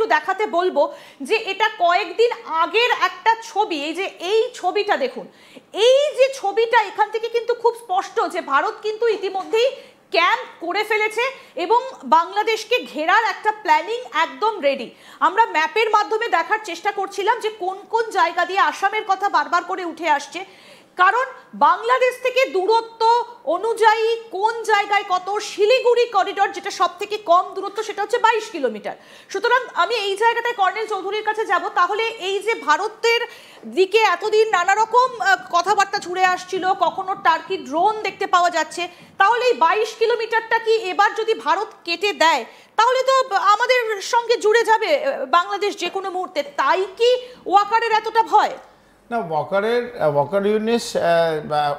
একটু দেখাতে বলবো যে এটা কয়েকদিন আগের একটা ছবি। এই যে এই ছবিটা দেখুন, এই যে ছবিটা এখান থেকে কিন্তু খুব স্পষ্ট যে ভারত কিন্তু ইতিমধ্যেই ক্যাম্প করে ফেলেছে এবং বাংলাদেশকে ঘেরার একটা প্ল্যানিং একদম রেডি। আমরা ম্যাপের মাধ্যমে দেখার চেষ্টা করছিলাম যে কোন কোন জায়গা দিয়ে, আসামের কথা বারবার করে উঠে আসছে, কারণ বাংলাদেশ থেকে দূরত্ব অনুযায়ী কোন জায়গায় কত, শিলিগুড়ি করিডোর যেটা সব থেকে কম দূরত্ব সেটা হচ্ছে 22 কিলোমিটার। সুতরাং আমি এই জায়গাটায় কর্নেল চৌধুরীর কাছে যাব। তাহলে এই যে ভারতের দিকে এতদিন নানা রকম কথাবার্তা ছুড়ে আসছিল, কখনো টার্কি ড্রোন দেখতে পাওয়া যাচ্ছে, তাহলে এই 22 কিলোমিটারটা কি এবার যদি ভারত কেটে দেয় তাহলে তো আমাদের সঙ্গে জুড়ে যাবে বাংলাদেশ যে কোনো মুহূর্তে? তাই কি ওয়াকারের এতটা ভয়? না, ওয়াকার ইউনিস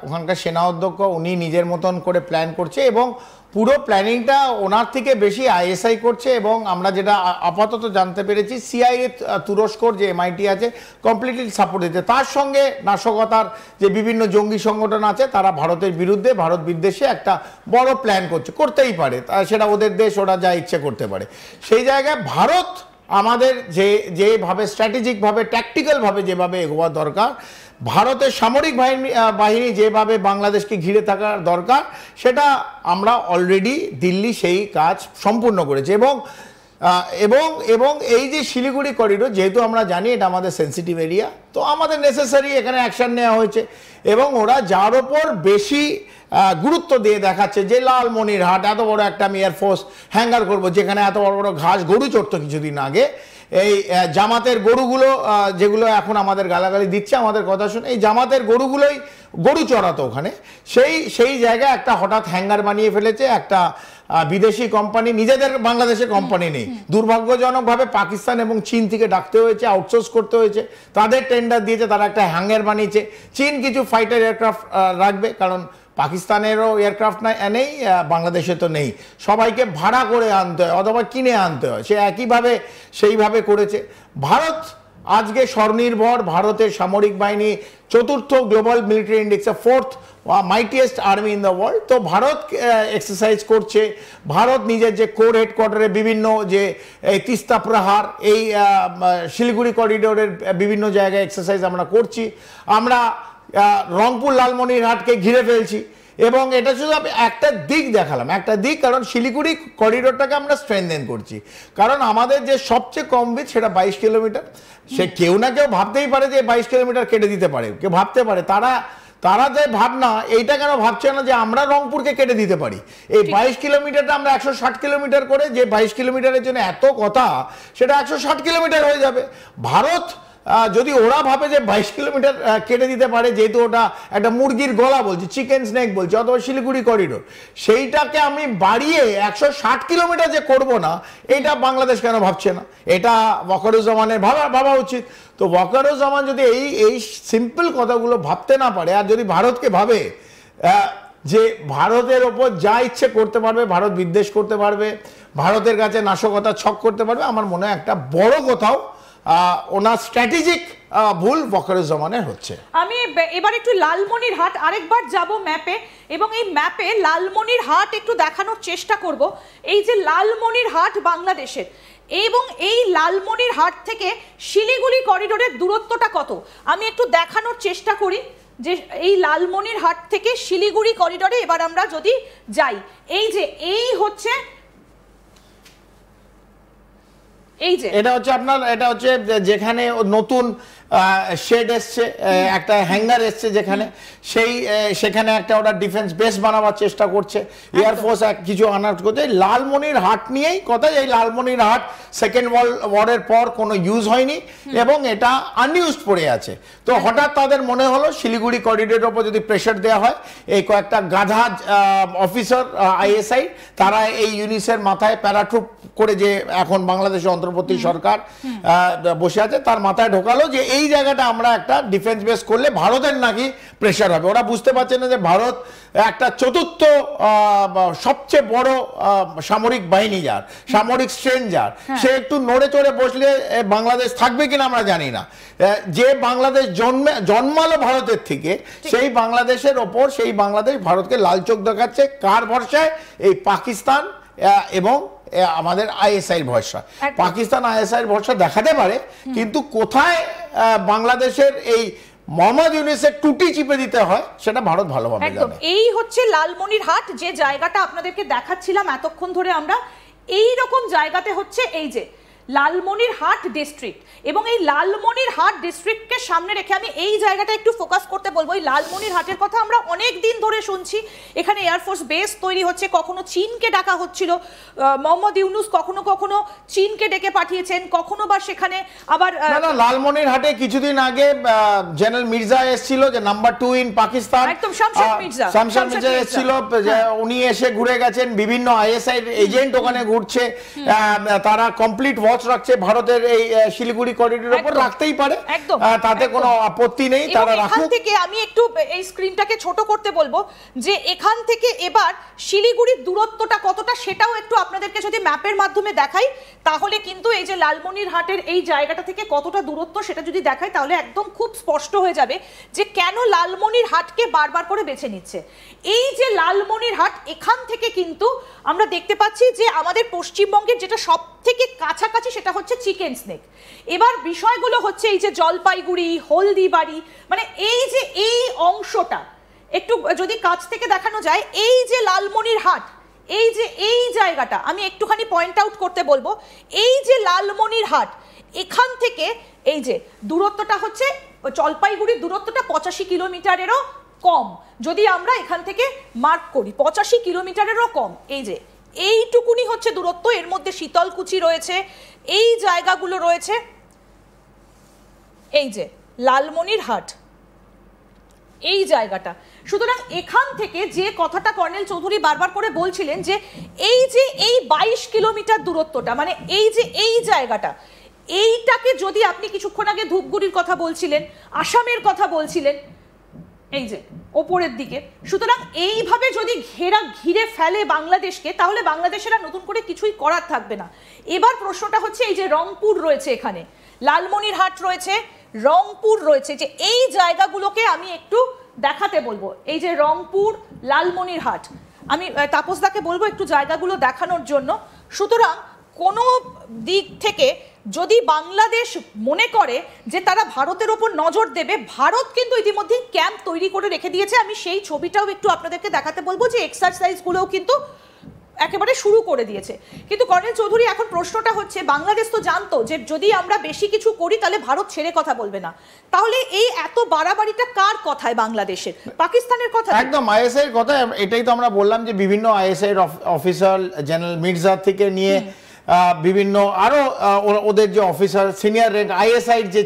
ওখানকার সেনা অধ্যক্ষ, উনি নিজের মতন করে প্ল্যান করছে এবং পুরো প্ল্যানিংটা ওনার থেকে বেশি আইএসআই করছে। এবং আমরা যেটা আপাতত জানতে পেরেছি, সিআইএ তুরস্কর যে এমআইটি আছে কমপ্লিটলি সাপোর্ট দিচ্ছে। তার সঙ্গে নাশকতার যে বিভিন্ন জঙ্গি সংগঠন আছে তারা ভারতের বিরুদ্ধে, ভারত বিদ্বেষে একটা বড় প্ল্যান করতেই পারে, সেটা ওদের দেশ, ওরা যা ইচ্ছে করতে পারে। সেই জায়গায় ভারত আমাদের যেভাবে স্ট্র্যাটেজিকভাবে, ট্যাকটিক্যালভাবে যেভাবে এগোয়া দরকার, ভারতের সামরিক বাহিনী যেভাবে বাংলাদেশকে ঘিরে থাকার দরকার, সেটা আমরা অলরেডি দিল্লি সেই কাজ সম্পূর্ণ করেছে। এবং এই যে শিলিগুড়ি করিডোর, যেহেতু আমরা জানি এটা আমাদের সেন্সিটিভ এরিয়া, তো আমাদের নেসেসারি এখানে অ্যাকশন নেওয়া হয়েছে। এবং ওরা যার ওপর বেশি গুরুত্ব দিয়ে দেখাচ্ছে যে লালমনিরহাট, এত বড় একটা আমি এয়ারফোর্স হ্যাঙ্গার করবো যেখানে এত বড় বড় ঘাস গরু চড়তো কিছুদিন আগে, এই জামাতের গরুগুলো যেগুলো এখন আমাদের গালাগালি দিচ্ছে, আমাদের কথা শুনে, এই জামাতের গরুগুলোই গরু চড়াতো ওখানে, সেই জায়গায় একটা হঠাৎ হ্যাঙ্গার বানিয়ে ফেলেছে একটা বিদেশি কোম্পানি। নিজেদের বাংলাদেশে কোম্পানি নেই, দুর্ভাগ্যজনকভাবে পাকিস্তান এবং চীন থেকে ডাকতে হয়েছে, আউটসোর্স করতে হয়েছে, তাদের টেন্ডার দিয়েছে, তারা একটা হ্যাঙ্গার বানিয়েছে। চীন কিছু ফাইটার এয়ারক্রাফট রাখবে, কারণ পাকিস্তানেরও এয়ারক্রাফট নেই, বাংলাদেশে তো নেই, সবাইকে ভাড়া করে আনতে হয় অথবা কিনে আনতে হয়। সে একইভাবে সেইভাবে করেছে। ভারত আজকে স্বনির্ভর, ভারতের সামরিক বাহিনী চতুর্থ গ্লোবাল মিলিটারি ইন্ডেক্সে 4th mightiest army in the world. তো ভারত এক্সারসাইজ করছে, ভারত নিজের যে কোর হেডকোয়ার্টারে বিভিন্ন যে তিস্তা প্রহার, এই শিলিগুড়ি করিডোরের বিভিন্ন জায়গায় এক্সারসাইজ আমরা করছি। আমরা রংপুর লালমনিরহাটকে ঘিরে ফেলছি এবং এটা শুধু আমি একটা দিক দেখালাম, একটা দিক, কারণ শিলিগুড়ি করিডোরটাকে আমরা স্ট্রেনথেন করছি, কারণ আমাদের যে সবচেয়ে কম বিচ সেটা 22 কিলোমিটার। সে কেউ না কেউ ভাবতেই পারে যে 22 কিলোমিটার কেটে দিতে পারে, কেউ ভাবতে পারে, তারা যে ভাবনা, এইটা কেন ভাবছে না যে আমরা রংপুরকে কেটে দিতে পারি? এই 22 কিলোমিটারটা আমরা 160 কিলোমিটার করে, যে 22 কিলোমিটারের জন্য এত কথা, সেটা 160 কিলোমিটার হয়ে যাবে। ভারত যদি ওরা ভাবে যে 22 কিলোমিটার কেটে দিতে পারে, যেহেতু ওটা একটা মুরগির গলা বলছে, চিকেন স্নেক বলছে, অথবা শিলিগুড়ি করিডোর, সেইটাকে আমি বাড়িয়ে 160 কিলোমিটার যে করব না, এটা বাংলাদেশ কেন ভাবছে না? এটা ওয়াকারুজ্জামানের ভাবা উচিত। তো ওয়াকারুজ্জামান যদি এই সিম্পল কথাগুলো ভাবতে না পারে, আর যদি ভারতকে ভাবে যে ভারতের ওপর যা ইচ্ছে করতে পারবে, ভারত বিদ্বেষ করতে পারবে, ভারতের কাছে নাশকতা ছক করতে পারবে, আমার মনে হয় একটা বড় কোথাও ওনার স্ট্র্যাটেজিক ভুল ওয়াকারুজ্জামানের হচ্ছে। আমি এবার একটু লালমনিরহাট আরেকবার যাব ম্যাপে, এবং এই ম্যাপে লালমনিরহাট একটু দেখানোর চেষ্টা করব। এই যে লালমনিরহাট বাংলাদেশের, এবং এই লালমনিরহাট থেকে শিলিগুড়ি করিডোরের দূরত্বটা কত আমি একটু দেখানোর চেষ্টা করি। যে এই লালমনিরহাট থেকে শিলিগুড়ি করিডোরে এবার আমরা যদি যাই, এই যে এই হচ্ছে, এই যে এটা হচ্ছে আপনার, এটা হচ্ছে যেখানে নতুন শেড এসছে, একটা হ্যাঙ্গার এসছে, যেখানে সেখানে একটা ওরা ডিফেন্স বেস বানাবার চেষ্টা করছে, এয়ারফোর্স কিছু আনার করছে। লালমনিরহাট নিয়েই কথা, এই লালমনিরহাট সেকেন্ড ওয়ার্ল্ড ওয়ারের পর কোনো ইউজ হয়নি এবং এটা আনইউজড পড়ে আছে। তো হঠাৎ তাদের মনে হলো শিলিগুড়ি করিডোরের ওপর যদি প্রেশার দেওয়া হয়, এই কয়েকটা গাধা অফিসার আইএসআই, তারা এই ইউনিসের মাথায় প্যারাট্রুপ করে, যে এখন বাংলাদেশের অন্তর্বর্তী সরকার বসে আছে, তার মাথায় ঢোকালো যে এই জায়গাটা আমরা একটা ডিফেন্স বেস করলে ভারতের নাকি প্রেশার হবে। ওরা বুঝতে পারছে না যে ভারত একটা চতুর্থ সবচেয়ে বড় সামরিক বাহিনী, যার সামরিক স্ট্রেন্থ যার, সে একটু নড়ে চড়ে বসলে বাংলাদেশ থাকবে কিনা আমরা জানি না। যে বাংলাদেশ জন্মালো ভারতের থেকে, সেই বাংলাদেশের ওপর সেই বাংলাদেশ ভারতকে লাল চোখ দেখাচ্ছে। কার ভরসায়? এই পাকিস্তান এবং আমাদের আইএসআই ভরসা। একদম। পাকিস্তান আইএসআই ভরসা দেখাতে পারে, কিন্তু কোথায় বাংলাদেশের এই মোহাম্মদ ইউনূসের টুটি চিপে দিতে হয় সেটা ভারত ভালোভাবে একদম। জানে। এই হচ্ছে লালমনিরহাট, যে জায়গাটা আপনাদেরকে দেখাচ্ছিলাম এতক্ষণ ধরে আমরা, এই রকম জায়গাতে হচ্ছে এই যে লালমনিরহাট ডিস্ট্রিক্ট, এবং এই লালমনিরহাট ডিস্ট্রিক্টকে সামনে রেখে আমি এই জায়গাটা একটু ফোকাস করতে বলবো। এই লালমনিরহাটের কথা আমরা অনেক দিন ধরে শুনছি, এখানে এয়ারফোর্স বেস তৈরি হচ্ছে, কখনো চীনকে ডাকা হচ্ছিল, মোহাম্মদ ইউনূস কখনো কখনো চীনকে ডেকে পাঠিয়েছেন, কখনো বা সেখানে আবার না, লালমনিরহাটে কিছুদিন আগে জেনারেল মির্জা এসেছিল, যে নাম্বার 2 ইন পাকিস্তান, একদম শামশেদ মির্জা এসেছিল, উনি এসে ঘুরে গেছেন, বিভিন্ন আইএসআই এজেন্ট ওখানে ঘুরছে, তারা কমপ্লিট ওয়াচ রাখছে ভারতের এই শিলিগুড়ি করিডোরের উপর, রাখতেই পারে, তাতে কোনো আপত্তি নেই, তারা রাখুক। এখান থেকে আমি একটু এই স্ক্রিনটাকে ছোট করতে বলবো, যে এখান থেকে এবার শিলিগুড়ির দূরত্বটা কতটা সেটাও একটু আপনাদেরকে যদি ম্যাপের মাধ্যমে দেখাই, তাহলে কিন্তু এই যে লালমনিরহাটের এই জায়গাটা থেকে কতটা দূরত্ব সেটা যদি দেখাই, তাহলে একদম খুব স্পষ্ট হয়ে যাবে যে কেন লালমনিরহাটকে বারবার করে বেছে নিচ্ছে। এই যে লালমনিরহাট, এখান থেকে কিন্তু আমরা দেখতে পাচ্ছি যে আমাদের পশ্চিমবঙ্গের যেটা সব থেকে কাছাকাছি সেটা হচ্ছে চিকেন স্নেক। এবার বিষয়গুলো হচ্ছে এই যে জলপাইগুড়ি, হলদিবাড়ি, মানে এই যে এই অংশটা একটু যদি কাছ থেকে দেখানো যায়, এই যে লালমনিরহাট, এই যে এই জায়গাটা আমি একটুখানি পয়েন্ট আউট করতে বলবো, এই যে লালমনিরহাট, এখান থেকে এই যে দূরত্বটা হচ্ছে, জলপাইগুড়ির দূরত্বটা 85 কিলোমিটারেরও কম, যদি আমরা এখান থেকে মার্ক করি 85 কিলোমিটারেরও কম। এই যে এইটুকুনি হচ্ছে দূরত্ব, এর মধ্যে শীতলকুচি রয়েছে, এই জায়গাগুলো রয়েছে, এই যে লালমনিরহাট এই জায়গাটা। সুতরাং এখান থেকে যে কথাটা কর্নেল চৌধুরী বারবার করে বলছিলেন, যে এই 22 কিলোমিটার দূরত্বটা, মানে এই যে এই জায়গাটা, এইটাকে যদি আপনি কিছুক্ষণ আগে ধূপগুড়ির কথা বলছিলেন, আসামের কথা বলছিলেন, এই যে ওপরের দিকে, সুতরাং এইভাবে যদি ঘিরে ফেলে বাংলাদেশকে, তাহলে বাংলাদেশের আর নতুন করে কিছুই করার থাকবে না। এবার প্রশ্নটা হচ্ছে, এই যে রংপুর রয়েছে, এখানে লালমনিরহাট রয়েছে, রংপুর রয়েছে, যে এই জায়গাগুলোকে আমি একটু দেখাতে বলবো। এই যে রংপুর, লালমনিরহাট, আমি তাপসদাকে বলবো একটু জায়গাগুলো দেখানোর জন্য। সুতরাং কোনো দিক থেকে যদি বাংলাদেশ মনে করে যে তারা ভারতের ওপর নজর দেবে, ভারত কিন্তু ইতিমধ্যেই ক্যাম্প তৈরি করে রেখে দিয়েছে। আমি সেই ছবিটাও একটু আপনাদেরকে দেখাতে বলবো, যে এক্সারসাইজগুলোও কিন্তু একেবারে শুরু করে দিয়েছে। কিন্তু কর্নেল চৌধুরী, এখন প্রশ্নটা হচ্ছে, বাংলাদেশ তো জানতো যে যদি আমরা বেশি কিছু করি তাহলে ভারত ছেড়ে কথা বলবে না, তাহলে এই এত বাড়াবাড়িটা কার কথায়? বাংলাদেশের, পাকিস্তানের কথা? একদম আইএসআই এর কথা। এটাই তো আমরা বললাম, যে বিভিন্ন আইএসআই এর অফিসার, জেনারেল মির্জা থেকে নিয়ে বিভিন্ন আরো ওদের যে অফিসার, সিনিয়র র্যাঙ্ক আইএসআই যে